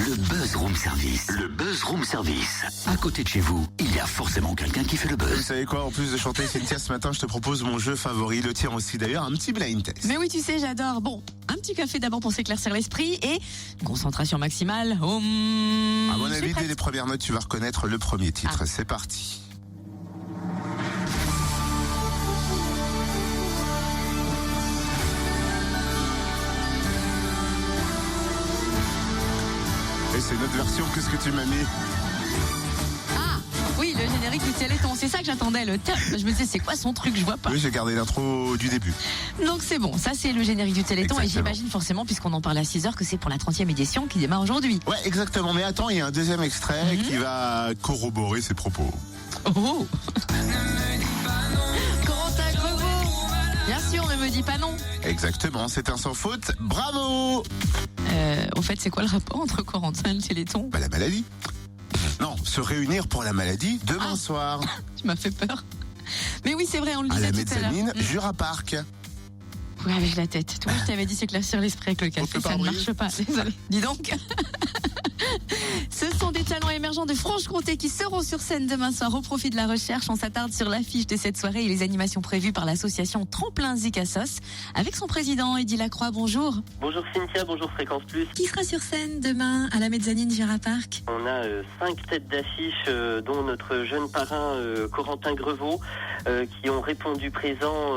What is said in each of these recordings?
Le Buzz Room Service. Le Buzz Room Service. À côté de chez vous, il y a forcément quelqu'un qui fait le Vous buzz. savez quoi, en plus de chanter Cynthia ce matin, je te propose mon jeu favori, le tien aussi d'ailleurs, un petit blind test. Mais oui, tu sais, j'adore. Bon, un petit café d'abord pour s'éclaircir l'esprit et concentration maximale. À mon Je suis avis, dès prête. les premières notes, tu vas reconnaître le premier titre. C'est parti. Et c'est notre version, qu'est-ce que tu m'as mis? Ah, oui, le générique du Téléthon. C'est ça que j'attendais, le top. Je me disais, c'est quoi son truc? Je vois pas. Oui, j'ai gardé l'intro du début. Donc c'est bon, ça c'est le générique du Téléthon. Et Exactement. j'imagine forcément, puisqu'on en parle à 6h, que c'est pour la 30e édition qui démarre aujourd'hui. Ouais, exactement. Mais attends, il y a un deuxième extrait qui va corroborer ses propos. Oh Corentin Grevaux. Bien sûr, ne me dis pas non. Exactement, c'est un sans faute. Bravo! Au fait, c'est quoi le rapport entre Corentin et le Téléthon? Bah, la maladie. Non, se réunir pour la maladie demain soir. Tu m'as fait peur. Mais oui, c'est vrai, on le À disait la tout à l'heure. mezzanine, Jura Park. Oui, avec la tête. Toi, je t'avais dit s'éclaircir l'esprit avec le café, fait ça par ne brise. marche pas. Désolé. Dis donc. Ce sont des talents émergents de Franche-Comté qui seront sur scène demain soir au profit de la recherche. On s'attarde sur l'affiche de cette soirée et les animations prévues par l'association Tremplin Zikassos avec son président Eddy Lacroix. Bonjour. Bonjour Cynthia, bonjour Fréquence Plus. Qui sera sur scène demain à la mezzanine Jura Park? On a 5 têtes d'affiche, dont notre jeune parrain Corentin Grevaux, qui ont répondu présent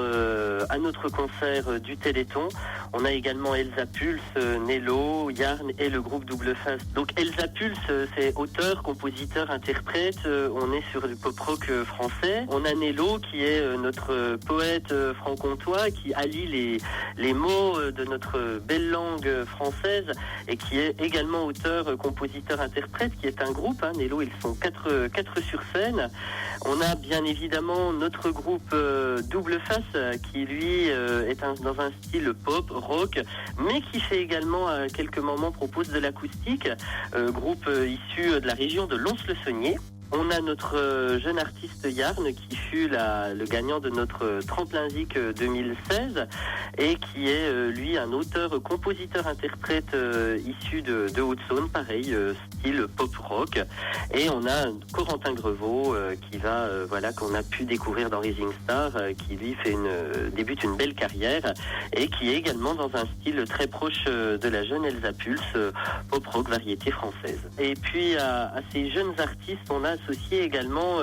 à notre concert du Téléthon. On a également Elsa Pulse, Nello, Yarn et le groupe Double Face. Donc Elsa Pulse, c'est auteur, compositeur, interprète. On est sur du pop-rock français. On a Nello qui est notre poète franc-comtois qui allie les mots de notre belle langue française et qui est également auteur, compositeur, interprète, qui est un groupe. Nello, ils sont quatre sur scène. On a bien évidemment notre groupe Double Face qui lui est dans un style pop, rock, mais qui fait également à quelques moments propose de l'acoustique, groupe issu de la région de Lons-le-Saunier. On a notre jeune artiste Yarn qui fut le gagnant de notre Tremplin Zik 2016 et qui est lui un auteur, compositeur, interprète issu de Haute-Saône, pareil, style pop rock. Et on a Corentin Grevaux qui va qu'on a pu découvrir dans Rising Star, qui lui débute une belle carrière et qui est également dans un style très proche de la jeune Elsa Pulse, pop rock variété française. Et puis à ces jeunes artistes, on a associé également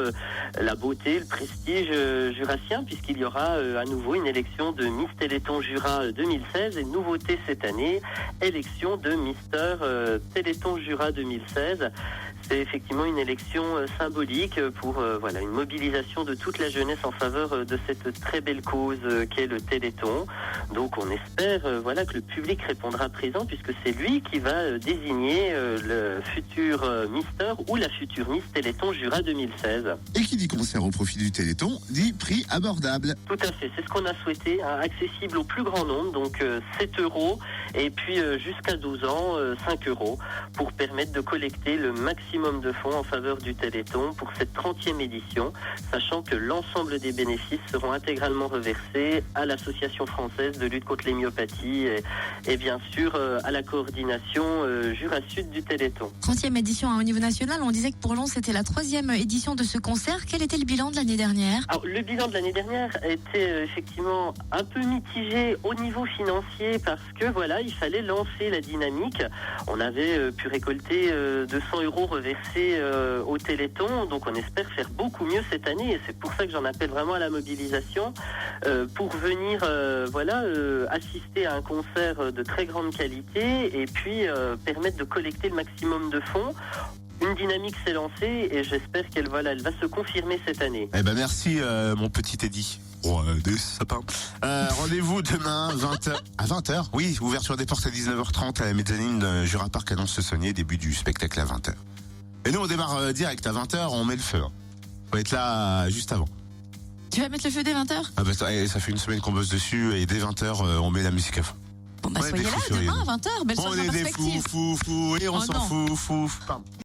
la beauté, le prestige jurassien, puisqu'il y aura à nouveau une élection de Miss Téléthon Jura 2016 et nouveauté cette année, élection de Mister Téléthon Jura 2016. C'est effectivement une élection symbolique pour une mobilisation de toute la jeunesse en faveur de cette très belle cause qu'est le Téléthon. Donc on espère que le public répondra présent puisque c'est lui qui va désigner le futur Mister ou la future Miss Téléthon Jura 2016. Et qui dit concert au profit du Téléthon, dit prix abordable. Tout à fait, c'est ce qu'on a souhaité, accessible au plus grand nombre, donc 7 € et puis jusqu'à 12 ans, 5 € pour permettre de collecter le maximum de fonds en faveur du Téléthon pour cette 30e édition, sachant que l'ensemble des bénéfices seront intégralement reversés à l'Association française de lutte contre les myopathies et bien sûr à la coordination Jura Sud du Téléthon. 30e édition au niveau national. On disait que pour Lons, c'était la 3e édition de ce concert. Quel était le bilan de l'année dernière? Alors, le bilan de l'année dernière était effectivement un peu mitigé au niveau financier parce que il fallait lancer la dynamique. On avait pu récolter 200 € reversés au Téléthon, donc on espère faire beaucoup mieux cette année et c'est pour ça que j'en appelle vraiment à la mobilisation pour venir assister à un concert de très grande qualité et puis permettre de collecter le maximum de fonds. Une dynamique s'est lancée et j'espère qu'elle va se confirmer cette année. Eh ben merci mon petit Eddy. Des sapins. Rendez-vous demain 20h. À 20h. Oui, ouverture des portes à 19h30 à la mezzanine de Jura Park à Lons-le-Saunier, début du spectacle à 20h. Et nous on démarre direct à 20h, on met le feu. Faut être là juste avant. Tu vas mettre le feu dès 20h? Ah bah ça fait une semaine qu'on bosse dessus et dès 20h on met la musique à fond. Bon bah Ouais, soyez des là fous furieux. demain à 20h. Belle On soirée en est des perspective. fous et on Oh s'en non. fout. Pardon.